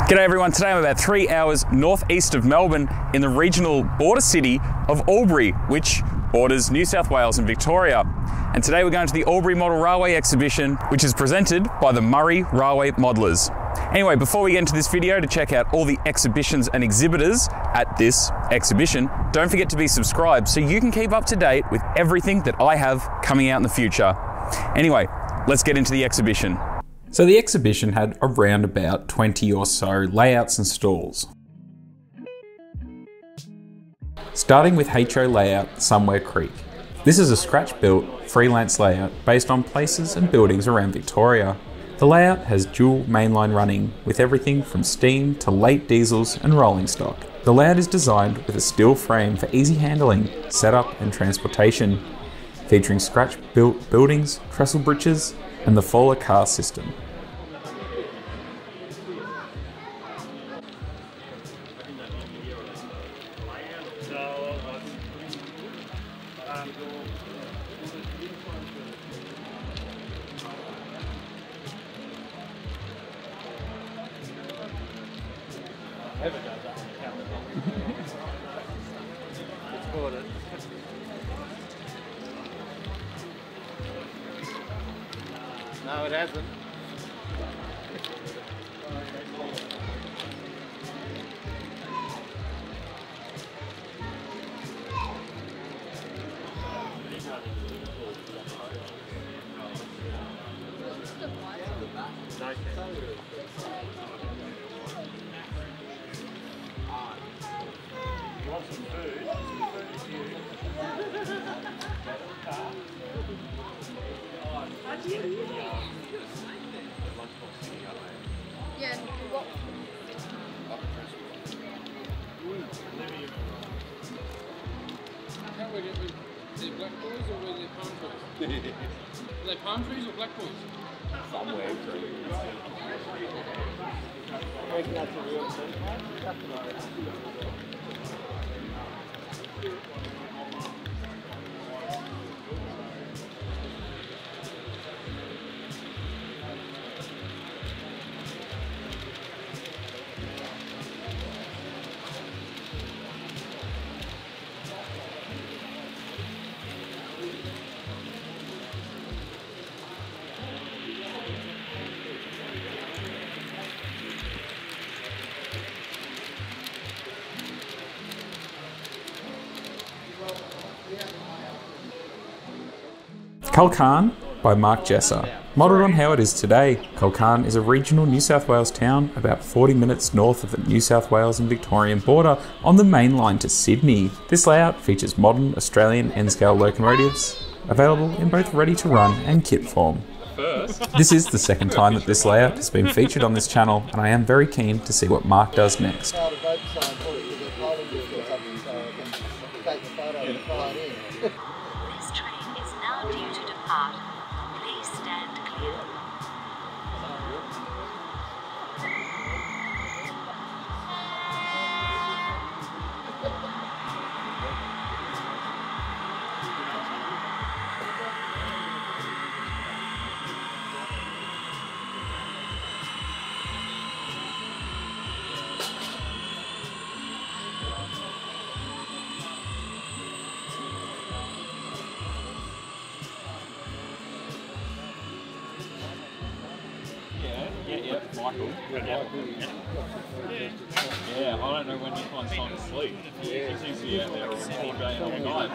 G'day everyone, today I'm about 3 hours northeast of Melbourne in the regional border city of Albury, which borders New South Wales and Victoria. And today we're going to the Albury Model Railway exhibition, which is presented by the Murray Railway Modelers. Anyway, before we get into this video, to check out all the exhibitions and exhibitors at this exhibition, don't forget to be subscribed so you can keep up to date with everything that I have coming out in the future. Anyway, let's get into the exhibition. So the exhibition had around about 20 or so layouts and stalls. Starting with HO layout Somewhere Creek. This is a scratch-built, freelance layout based on places and buildings around Victoria. The layout has dual mainline running with everything from steam to late diesels and rolling stock. The layout is designed with a steel frame for easy handling, setup and transportation, featuring scratch-built buildings, trestle bridges and the Fowler car system. No, it hasn't. You want some food? Yeah, what? How were they black boys or were they palm trees? Are they palm trees or black boys? Somewhere true. I reckon that's a real thing. Culcairn by Mark Jesser. Modelled on how it is today, Culcairn is a regional New South Wales town about 40 minutes north of the New South Wales and Victorian border on the main line to Sydney. This layout features modern Australian N-scale locomotives, available in both ready-to-run and kit form. This is the second time that this layout has been featured on this channel, and I am very keen to see what Mark does next. This train is now due to depart. Please stand clear. Michael. Yeah, I don't know when you find time to sleep. He seems to be out there all day and all night.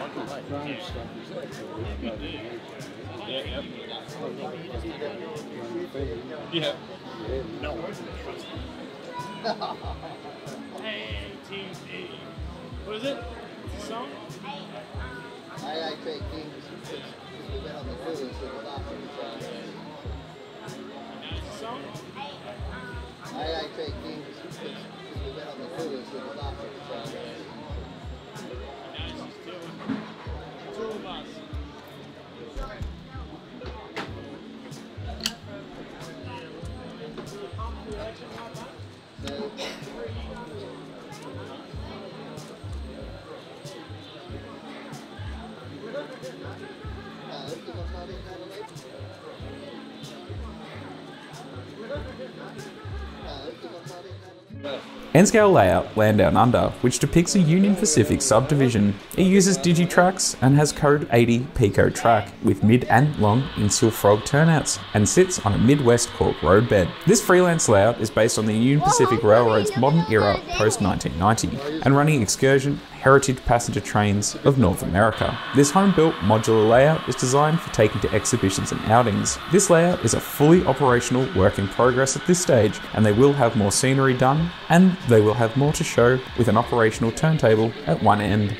Yeah. No. AATE. What is it? What's the song? AAT Kings, because we went on the cruise, we got after the Song? AAT Kings, because we went on the cruise, we got after the Two of us. No, N-scale layout Land Down Under, which depicts a Union Pacific subdivision. It uses Digitracks and has code 80 Pico track with mid and long infill frog turnouts and sits on a Midwest Cork roadbed. This freelance layout is based on the Union Pacific Railroad's modern era post-1990 and running excursion heritage passenger trains of North America. This home-built modular layout is designed for taking to exhibitions and outings. This layout is a fully operational work in progress at this stage, and they will have more scenery done, and they will have more to show with an operational turntable at one end.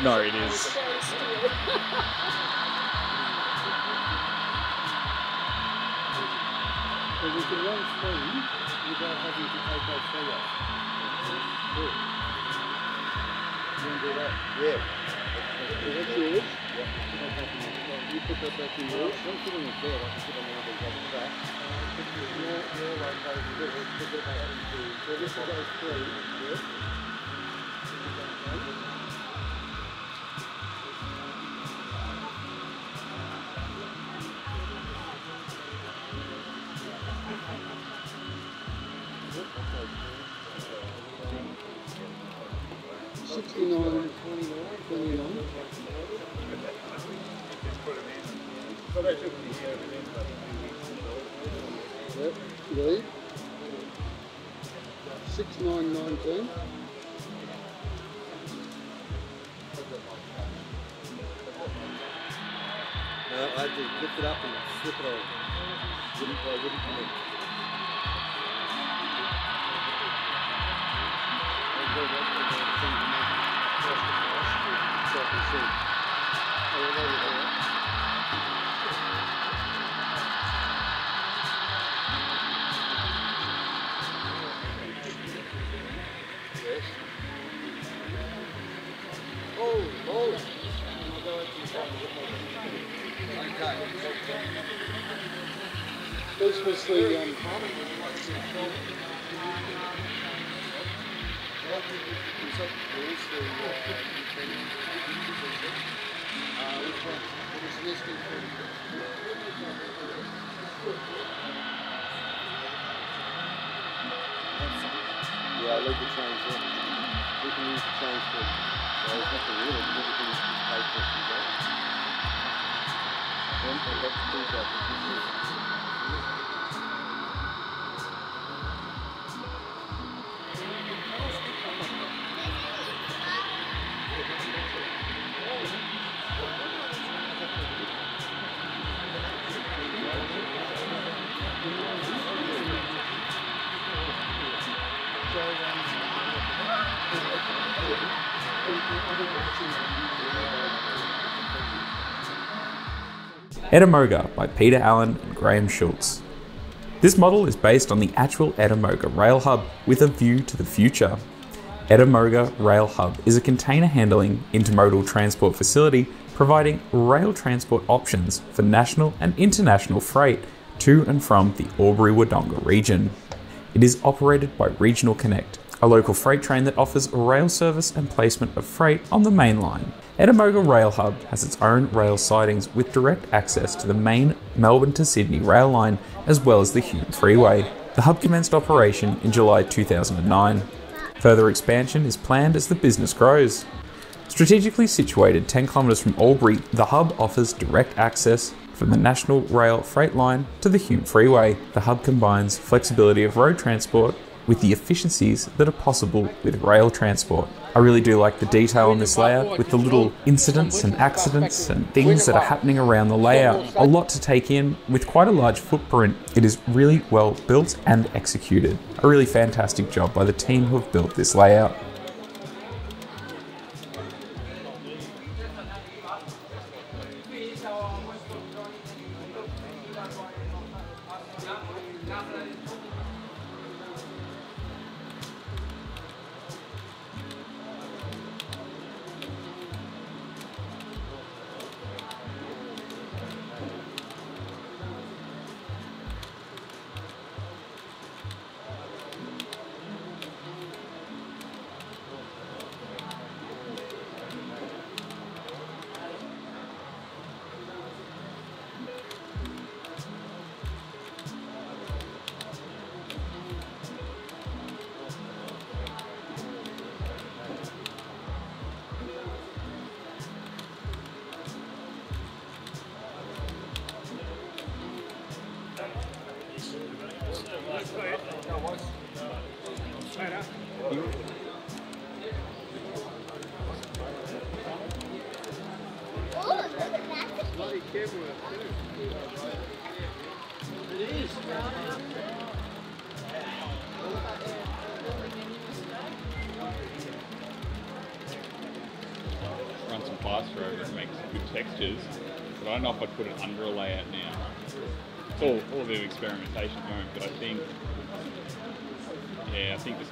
No, it is. But we can run through without having to take our feet off. Good. You want to do that? Yeah. So that's yours? Yeah. You put that back in yours. Don't put it on the bed, I can put it on one of these other tracks. So this will go through. Yeah. Yep, lead. 6919. No, I had to lift it up and slip it on. Wouldn't connect. This was the Yeah, I leave the change there. We can use the change for, well, there's nothing really, because everything is paid for from there. Then I've got to do that. Ettamogah by Peter Allen and Graham Schultz. This model is based on the actual Ettamogah Rail Hub with a view to the future. Ettamogah Rail Hub is a container handling intermodal transport facility providing rail transport options for national and international freight to and from the Albury-Wodonga region. It is operated by Regional Connect, a local freight train that offers rail service and placement of freight on the main line. Ettamogah Rail Hub has its own rail sidings with direct access to the main Melbourne to Sydney rail line as well as the Hume Freeway. The hub commenced operation in July 2009. Further expansion is planned as the business grows. Strategically situated 10 kilometres from Albury, the hub offers direct access from the National Rail Freight Line to the Hume Freeway. The hub combines flexibility of road transport with the efficiencies that are possible with rail transport. I really do like the detail on this layout with the little incidents and accidents and things that are happening around the layout. A lot to take in with quite a large footprint. It is really well built and executed. A really fantastic job by the team who have built this layout. Bloody camera too. It is. Run some plaster over it and make some good textures. But I don't know if I'd put it under a layout now. It's all a bit of experimentation at the moment, but I think this,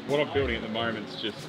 what I'm building at the moment is just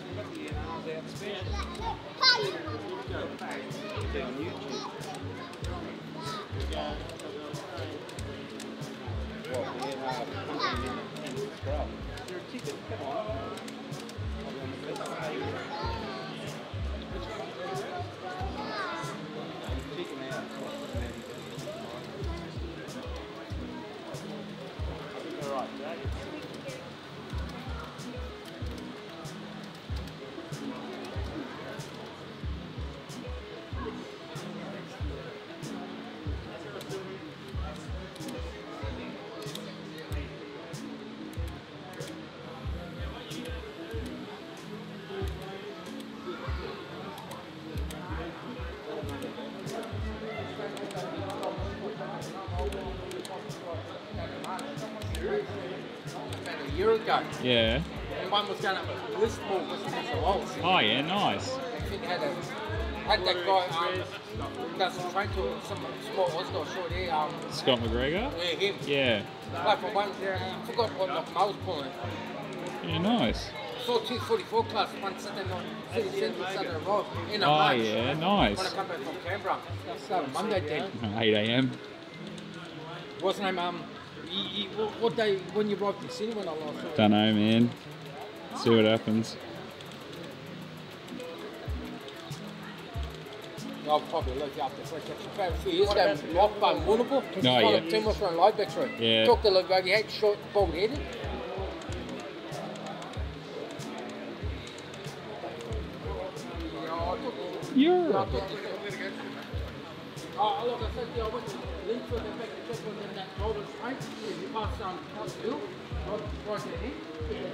a year ago. yeah. And one was going up Lismore, was the walls. Oh yeah, nice. I think had that guy does some train to some small Oscar short here. Scott McGregor. Yeah, him. Yeah. Like for one, I forgot what like I was pulling. Yeah, nice. Saw 244 class one Saturday night, City Centre Saturday Road in a Oh March. yeah, When nice. I come back from Canberra, I started Monday then. 8 a.m. What's his name? What day when you arrived in Sydney when I last saw you? Don't know, man. See what happens. I'll probably look you up the fresh. About a few years ago, Lockbone, Warrnambool. Oh, yeah. Tim was from Lidebeck Street. Yeah. Talked to Luke, he had short, bald headed. You're. Oh, look, I said, I went to Linford and back to check on that golden train. You passed Hill, right there.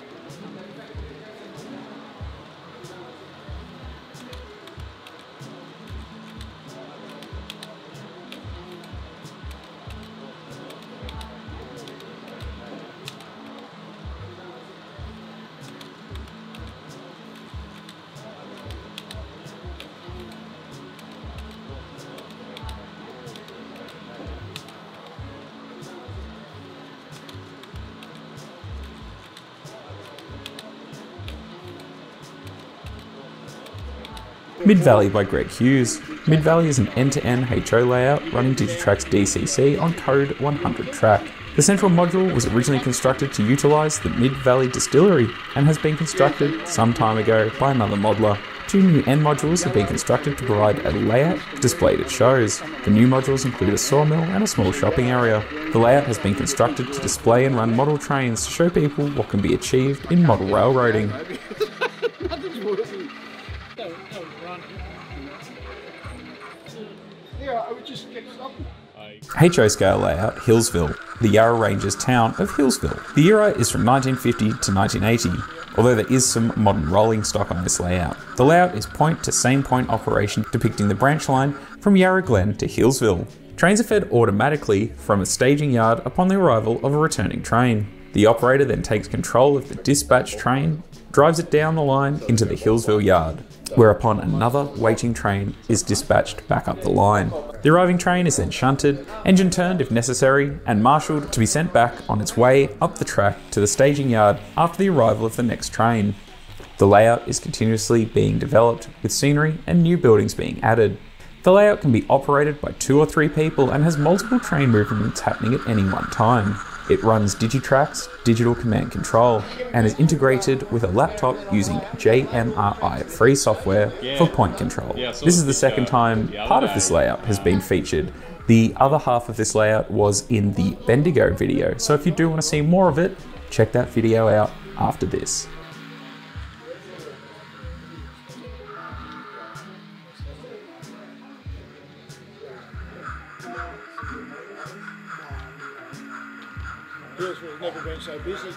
Mid-Valley by Greg Hughes. Mid-Valley is an end-to-end HO layout running Digitrack's DCC on code 100 track. The central module was originally constructed to utilise the Mid-Valley distillery and has been constructed some time ago by another modeler. Two new end modules have been constructed to provide a layout displayed at shows. The new modules include a sawmill and a small shopping area. The layout has been constructed to display and run model trains to show people what can be achieved in model railroading. Yeah, I would just get stopping. HO scale layout, Healesville, the Yarra Ranges town of Healesville. The era is from 1950 to 1980, although there is some modern rolling stock on this layout. The layout is point to same point operation, depicting the branch line from Yarra Glen to Healesville. Trains are fed automatically from a staging yard upon the arrival of a returning train. The operator then takes control of the dispatch train, drives it down the line into the Healesville yard, whereupon another waiting train is dispatched back up the line. The arriving train is then shunted, engine turned if necessary, and marshalled to be sent back on its way up the track to the staging yard after the arrival of the next train. The layout is continuously being developed, with scenery and new buildings being added. The layout can be operated by 2 or 3 people and has multiple train movements happening at any one time. It runs Digitrack's digital command control and is integrated with a laptop using JMRI free software for point control. This is the second time part of this layout has been featured. The other half of this layout was in the Bendigo video, so if you do want to see more of it, check that video out after this. Healesville's never been so busy.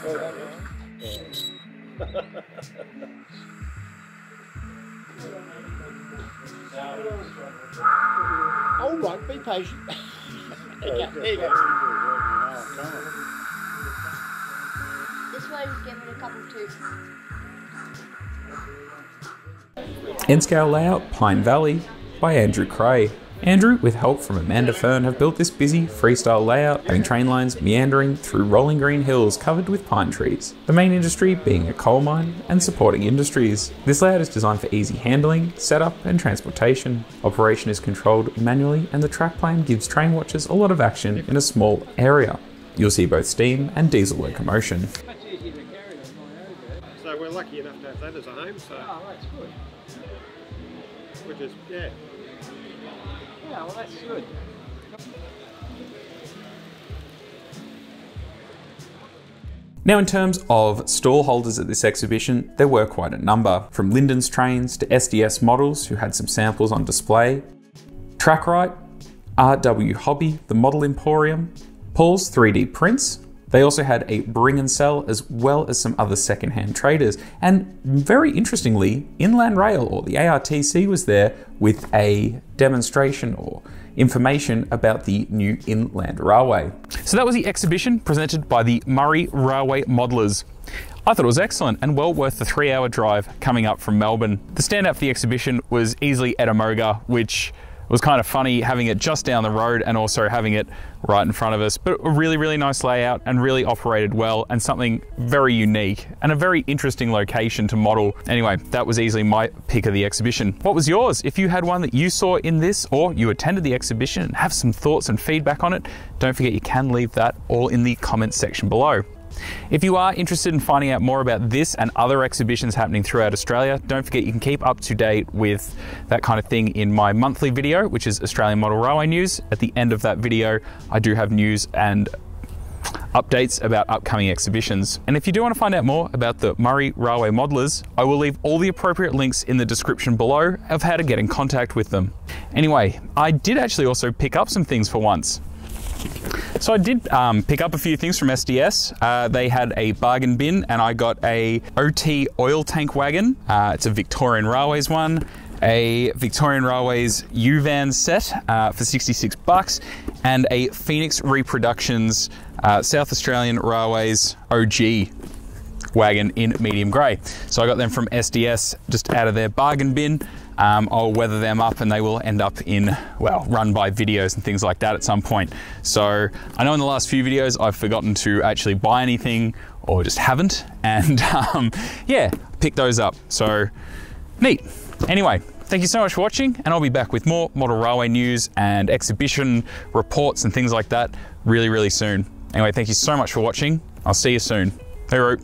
Well done, all right, be patient. There you go. This way we give it a couple too. N-scale layout, Pine Valley, by Andrew Cray. Andrew, with help from Amanda Fern, have built this busy, freestyle layout, having train lines meandering through rolling green hills covered with pine trees. The main industry being a coal mine and supporting industries. This layout is designed for easy handling, setup and transportation. Operation is controlled manually and the track plan gives train watchers a lot of action in a small area. You'll see both steam and diesel locomotion. So we're lucky enough to have that as a home, so. Oh, that's good. Which is, yeah. Yeah, well, that's good. Now, in terms of stall holders at this exhibition, there were quite a number, from Linden's Trains to SDS Models, who had some samples on display, Trackrite, RW Hobby, the Model Emporium, Paul's 3D Prints. They also had a bring and sell as well as some other second-hand traders. And very interestingly, Inland Rail, or the ARTC, was there with a demonstration or information about the new Inland Railway. So that was the exhibition presented by the Murray Railway Modelers. I thought it was excellent and well worth the 3-hour drive coming up from Melbourne. The standout for the exhibition was easily Ettamogah, which was kind of funny having it just down the road and also having it right in front of us, but a really, really nice layout and really operated well and something very unique and a very interesting location to model. Anyway, that was easily my pick of the exhibition. What was yours? If you had one that you saw in this or you attended the exhibition and have some thoughts and feedback on it, don't forget you can leave that all in the comments section below. If you are interested in finding out more about this and other exhibitions happening throughout Australia, don't forget you can keep up to date with that kind of thing in my monthly video, which is Australian Model Railway News. At the end of that video, I do have news and updates about upcoming exhibitions. And if you do want to find out more about the Murray Railway Modelers, I will leave all the appropriate links in the description below of how to get in contact with them. Anyway, I did actually also pick up some things for once. So I did pick up a few things from SDS. They had a bargain bin and I got a OT oil tank wagon. It's a Victorian Railways one, a Victorian Railways U-Van set for 66 bucks, and a Phoenix Reproductions South Australian Railways OG wagon in medium grey. So I got them from SDS just out of their bargain bin. I'll weather them up and they will end up in, well, run by videos and things like that at some point. So I know in the last few videos I've forgotten to actually buy anything or just haven't, and yeah, pick those up. So neat. Anyway, thank you so much for watching, and I'll be back with more model railway news and exhibition reports and things like that really, really soon. Anyway, thank you so much for watching. I'll see you soon. Hey, Root.